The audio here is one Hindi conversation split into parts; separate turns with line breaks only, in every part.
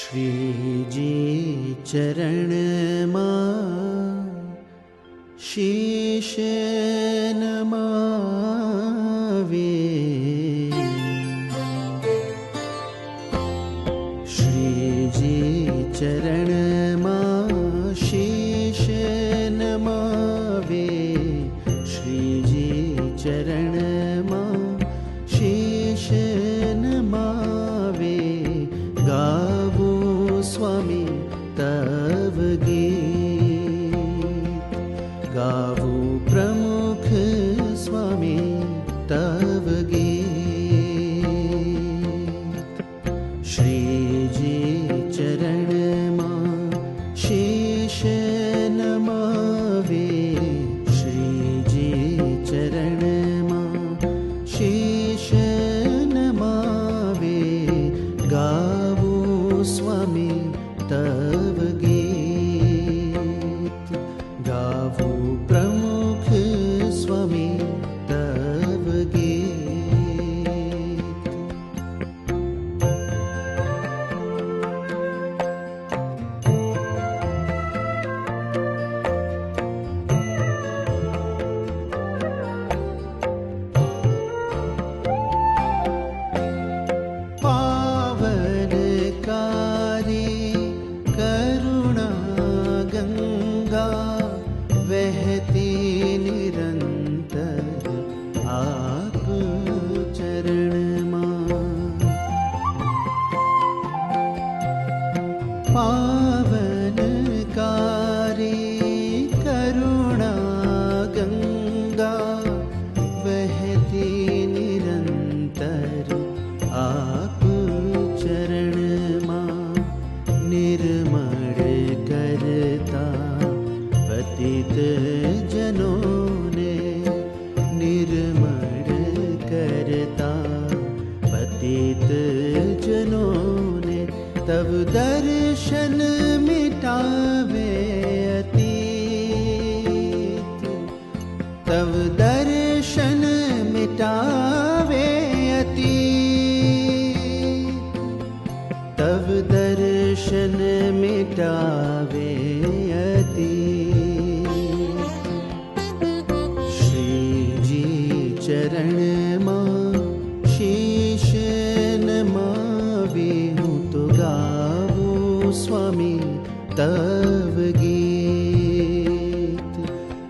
श्रीजी चरण मां शीश नमावे। श्रीजी चरण मां शीश नमावे। श्रीजी चरण मां शीश नमावे। गावो स्वामी तव गीत, गावो प्रमुख स्वामी तव गीत। श्रीजी चरण मां शीश नमावे। श्रीजी चरण मां शीश नमावे। गावो स्वामी तव गीत, गावो प्रमुख स्वामी तव गीत। पावनकारी करुणा गंगा बहती निरंतर आप चरण मां। पावनकारी करुणा गंगा बहती निरंतर आप चरण मां। निर्मल करता पतित जनों ने, निर्मल करता पतित जनों ने। तब दर्शन मिटावे अतीत, तब दर्शन मिटावे अतीत, तब दर्शन मिटावे अतीत। श्रीजी चरण मां शीश नमावे। हूँ तो गावो स्वामी तव गीत,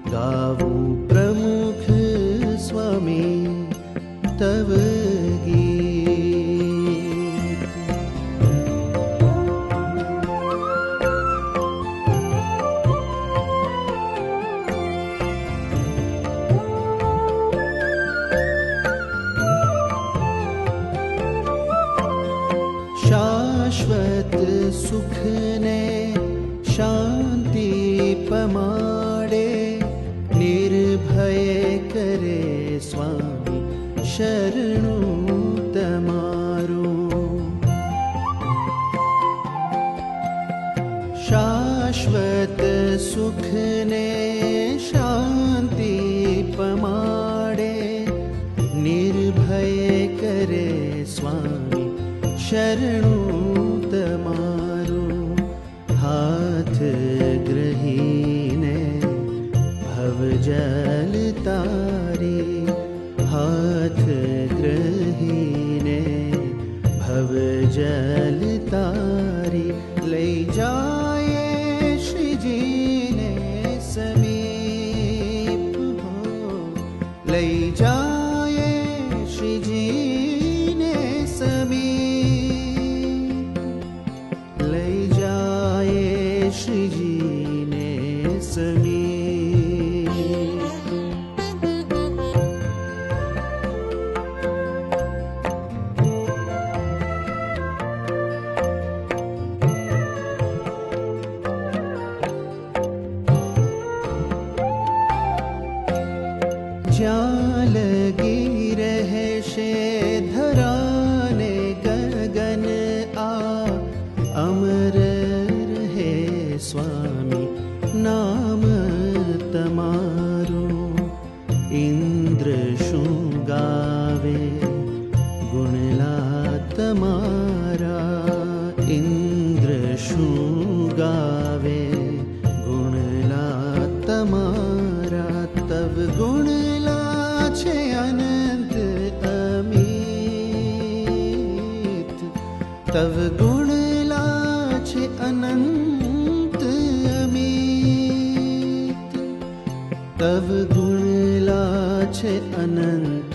गावो प्रमुख स्वामी तव गीत। शाश्वत सुख ने शांति पमाड़े। निर्भय करे स्वामी शरणु तमारो। शाश्वत सुख ने शांति पमाड़े। निर्भय करे स्वामी शरणु तमारो। हाथ ग्रहीने भव जल तारी। हाथ ग्रहीने भव जल तारी। ले जाए श्रीजी ने समीप हो। ले जाए श्रीजी ने समीप। ले जाए श्रीजी ने समीप। ज्યાં લગી રહેશે ધરાને ગગન આ અમર રહે સ્વામી નામ તમારું। ઇન્દ્ર શું ગાવે ગુણલા તમારા। ઇન્દ્ર तव गुण लाछे अनंत अमित, तव गुण लाछे अनंत